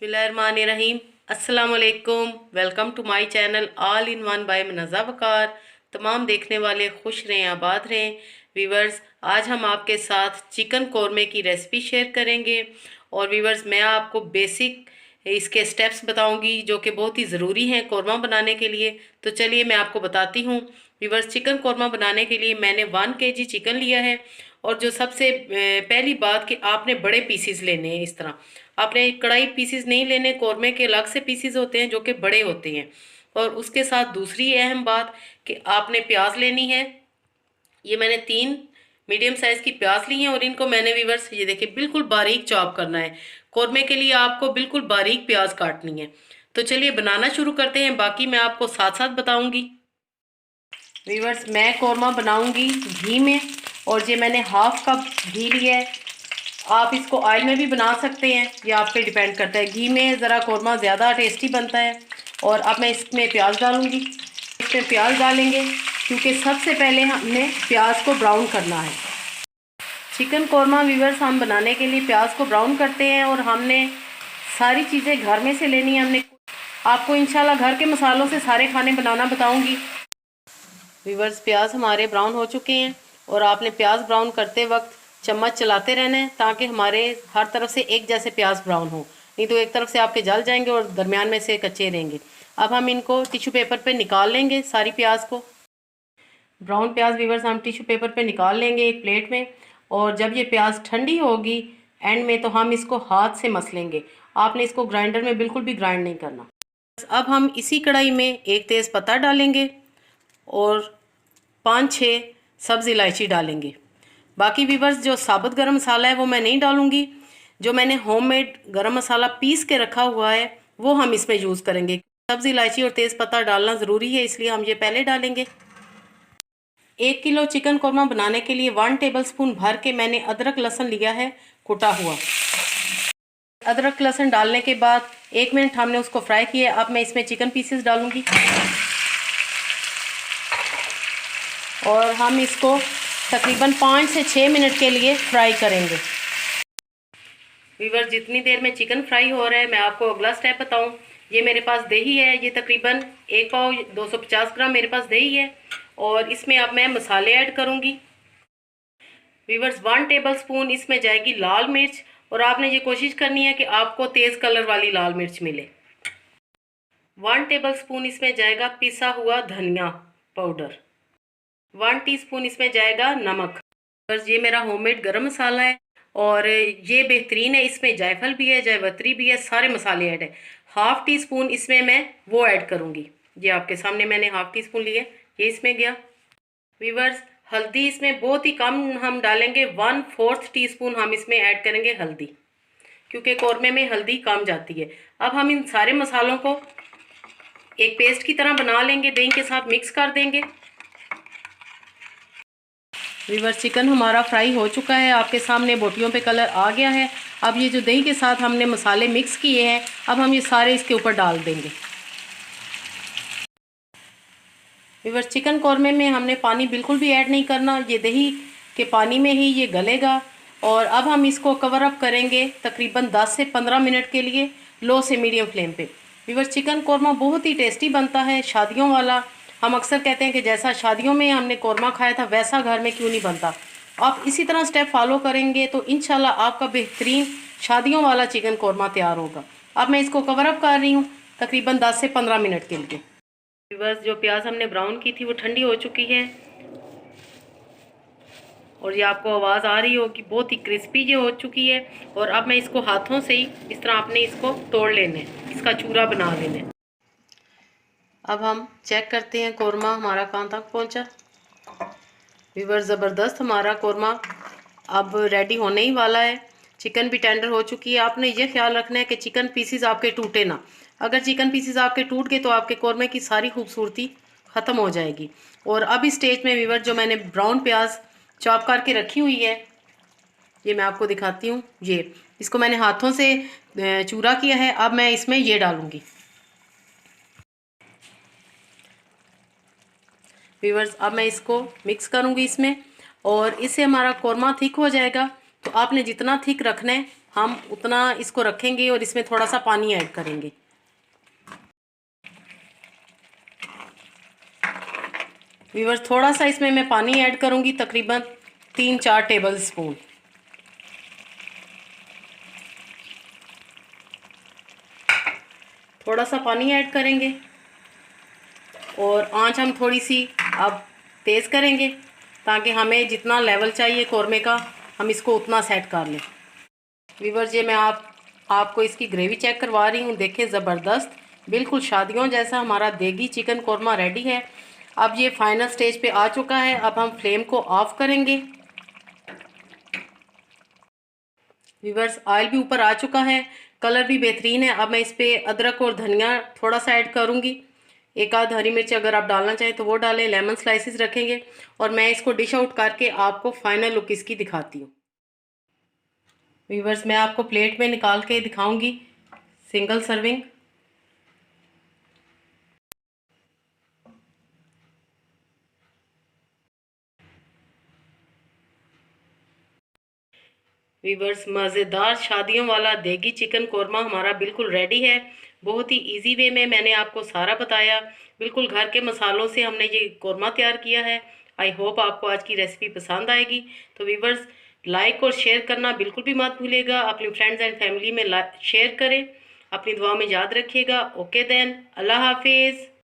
बिस्मिल्लाहिर्रहमानिर्रहीम। अस्सलाम वालेकुम। Welcome to my channel all in one by Munazza Waqar. तमाम देखने वाले खुश रहें, आबाद रहें। वीवर्स, आज हम आपके साथ चिकन कौरमे की रेसिपी शेयर करेंगे। और वीवर्स, मैं आपको बेसिक इसके स्टेप्स बताऊंगी जो कि बहुत ही ज़रूरी हैं कौरमा बनाने के लिए। तो चलिए मैं आपको बताती हूँ। वीवर्स, चिकन कौरमा बनाने के लिए मैंने 1 kg चिकन लिया है। और जो सबसे पहली बात कि आपने बड़े पीसीज लेने हैं। इस तरह आपने कढ़ाई पीसीज नहीं लेने, कौरमे के अलग से पीसीज होते हैं जो कि बड़े होते हैं। और उसके साथ दूसरी अहम बात कि आपने प्याज लेनी है। ये मैंने 3 मीडियम साइज की प्याज ली हैं और इनको मैंने वीवर्स ये देखिए बिल्कुल बारीक चॉप करना है। कौरमे के लिए आपको बिल्कुल बारीक प्याज काटनी है। तो चलिए बनाना शुरू करते हैं, बाकी मैं आपको साथ साथ बताऊंगी। वीवर्स, मैं कौरमा बनाऊंगी घी में। और ये मैंने हाफ कप घी लिया है। आप इसको ऑयल में भी बना सकते हैं, ये आप पे डिपेंड करता है। घी में ज़रा कौरमा ज़्यादा टेस्टी बनता है। और अब मैं इसमें प्याज डालूंगी। इसमें प्याज डालेंगे क्योंकि सबसे पहले हमने प्याज को ब्राउन करना है। चिकन कौरमा वीवर्स हम बनाने के लिए प्याज को ब्राउन करते हैं। और हमने सारी चीज़ें घर में से लेनी है। हमने आपको इंशाल्लाह घर के मसालों से सारे खाने बनाना बताऊंगी। वीवर्स, प्याज हमारे ब्राउन हो चुके हैं। और आपने प्याज ब्राउन करते वक्त चम्मच चलाते रहना है ताकि हमारे हर तरफ से एक जैसे प्याज ब्राउन हो, नहीं तो एक तरफ से आपके जल जाएंगे और दरमियान में से कच्चे रहेंगे। अब हम इनको टिश्यू पेपर पे निकाल लेंगे सारी प्याज को। ब्राउन प्याज वीवर्स हम टिश्यू पेपर पे निकाल लेंगे एक प्लेट में। और जब ये प्याज ठंडी होगी एंड में, तो हम इसको हाथ से मस लेंगे। आपने इसको ग्राइंडर में बिल्कुल भी ग्राइंड नहीं करना। अब हम इसी कढ़ाई में एक तेज़ पत्ता डालेंगे और 5-6 सब्ज़ इलायची डालेंगे। बाकी वीवर्स, जो साबुत गरम मसाला है वो मैं नहीं डालूंगी। जो मैंने होममेड गरम मसाला पीस के रखा हुआ है वो हम इसमें यूज़ करेंगे। सब्ज़ इलायची और तेज़पत्ता डालना ज़रूरी है, इसलिए हम ये पहले डालेंगे। 1 किलो चिकन कौरमा बनाने के लिए 1 टेबलस्पून भर के मैंने अदरक लहसुन लिया है कुटा हुआ। अदरक लहसुन डालने के बाद 1 मिनट हमने उसको फ्राई किया। अब मैं इसमें चिकन पीसेस डालूंगी और हम इसको तकरीबन 5 से 6 मिनट के लिए फ्राई करेंगे। वीवर, जितनी देर में चिकन फ्राई हो रहा है मैं आपको अगला स्टेप बताऊं। ये मेरे पास दही है, ये तकरीबन 1 पाव 250 ग्राम मेरे पास दही है। और इसमें अब मैं मसाले ऐड करूंगी। वीवर्स, 1 टेबलस्पून इसमें जाएगी लाल मिर्च। और आपने ये कोशिश करनी है कि आपको तेज़ कलर वाली लाल मिर्च मिले। 1 टेबलस्पून इसमें जाएगा पिसा हुआ धनिया पाउडर। 1 टीस्पून इसमें जाएगा नमक। बस ये मेरा होममेड गरम मसाला है और ये बेहतरीन है। इसमें जायफल भी है, जायवत्री भी है, सारे मसाले ऐड है। हाफ टी स्पून इसमें मैं वो ऐड करूँगी। ये आपके सामने मैंने हाफ टी स्पून लिया, ये इसमें गया। वीवर्स, हल्दी इसमें बहुत ही कम हम डालेंगे। 1/4 टीस्पून हम इसमें ऐड करेंगे हल्दी, क्योंकि कौरमे में हल्दी कम जाती है। अब हम इन सारे मसालों को एक पेस्ट की तरह बना लेंगे, दही के साथ मिक्स कर देंगे। वीवर, चिकन हमारा फ्राई हो चुका है, आपके सामने बोटियों पे कलर आ गया है। अब ये जो दही के साथ हमने मसाले मिक्स किए हैं, अब हम ये सारे इसके ऊपर डाल देंगे। वीवर, चिकन कौरमे में हमने पानी बिल्कुल भी ऐड नहीं करना, ये दही के पानी में ही ये गलेगा। और अब हम इसको कवर अप करेंगे तकरीबन 10 से 15 मिनट के लिए लो से मीडियम फ्लेम पे। वीवर, चिकन कौरमा बहुत ही टेस्टी बनता है, शादियों वाला। हम अक्सर कहते हैं कि जैसा शादियों में हमने कौरमा खाया था वैसा घर में क्यों नहीं बनता। आप इसी तरह स्टेप फॉलो करेंगे तो इंशाल्लाह आपका बेहतरीन शादियों वाला चिकन कौरमा तैयार होगा। अब मैं इसको कवर अप कर रही हूँ तकरीबन 10 से 15 मिनट के लिए। वीवर्स, जो प्याज हमने ब्राउन की थी वो ठंडी हो चुकी है और ये आपको आवाज़ आ रही होगी, बहुत ही क्रिस्पी ये हो चुकी है। और अब मैं इसको हाथों से ही इस तरह आपने इसको तोड़ लेना है, इसका चूरा बना लेना है। अब हम चेक करते हैं कौरमा हमारा कहाँ तक पहुँचा। वीवर्स, ज़बरदस्त हमारा कौरमा अब रेडी होने ही वाला है। चिकन भी टेंडर हो चुकी है। आपने ये ख्याल रखना है कि चिकन पीसीज आपके टूटे ना। अगर चिकन पीसीज आपके टूट गए तो आपके कौरमे की सारी खूबसूरती ख़त्म हो जाएगी। और अब इस स्टेज में वीवर, जो मैंने ब्राउन प्याज चॉप करके रखी हुई है, ये मैं आपको दिखाती हूँ। ये इसको मैंने हाथों से चूरा किया है। अब मैं इसमें ये डालूँगी। वीवर्स, अब मैं इसको मिक्स करूँगी इसमें और इससे हमारा कौरमा थिक हो जाएगा। तो आपने जितना थिक रखना है हम उतना इसको रखेंगे और इसमें थोड़ा सा पानी ऐड करेंगे। व्यूअर्स, थोड़ा सा इसमें मैं पानी ऐड करूँगी, तकरीबन 3-4 टेबल स्पून। थोड़ा सा पानी ऐड करेंगे और आंच हम थोड़ी सी अब तेज़ करेंगे ताकि हमें जितना लेवल चाहिए कौरमे का हम इसको उतना सेट कर लें। व्यूअर्स, ये मैं आपको इसकी ग्रेवी चेक करवा रही हूँ। देखें, ज़बरदस्त, बिल्कुल शादियों जैसा हमारा देगी चिकन कौरमा रेडी है। अब ये फाइनल स्टेज पे आ चुका है। अब हम फ्लेम को ऑफ करेंगे। व्यूअर्स, ऑयल भी ऊपर आ चुका है, कलर भी बेहतरीन है। अब मैं इस पर अदरक और धनिया थोड़ा सा ऐड करूँगी। एक आध हरी मिर्च अगर आप डालना चाहें तो वो डालें। लेमन स्लाइसिस रखेंगे और मैं इसको डिश आउट करके आपको फाइनल लुक इसकी दिखाती हूँ। व्यूअर्स, मैं आपको प्लेट में निकाल के दिखाऊंगी, सिंगल सर्विंग। व्यूअर्स, मज़ेदार शादियों वाला देगी चिकन कौरमा हमारा बिल्कुल रेडी है। बहुत ही इजी वे में मैंने आपको सारा बताया। बिल्कुल घर के मसालों से हमने ये कौरमा तैयार किया है। आई होप आपको आज की रेसिपी पसंद आएगी। तो व्यूअर्स, लाइक और शेयर करना बिल्कुल भी मत भूलिएगा। अपनी फ्रेंड्स एंड फैमिली में शेयर करें। अपनी दुआ में याद रखिएगा। ओके देन, अल्लाह हाफिज़।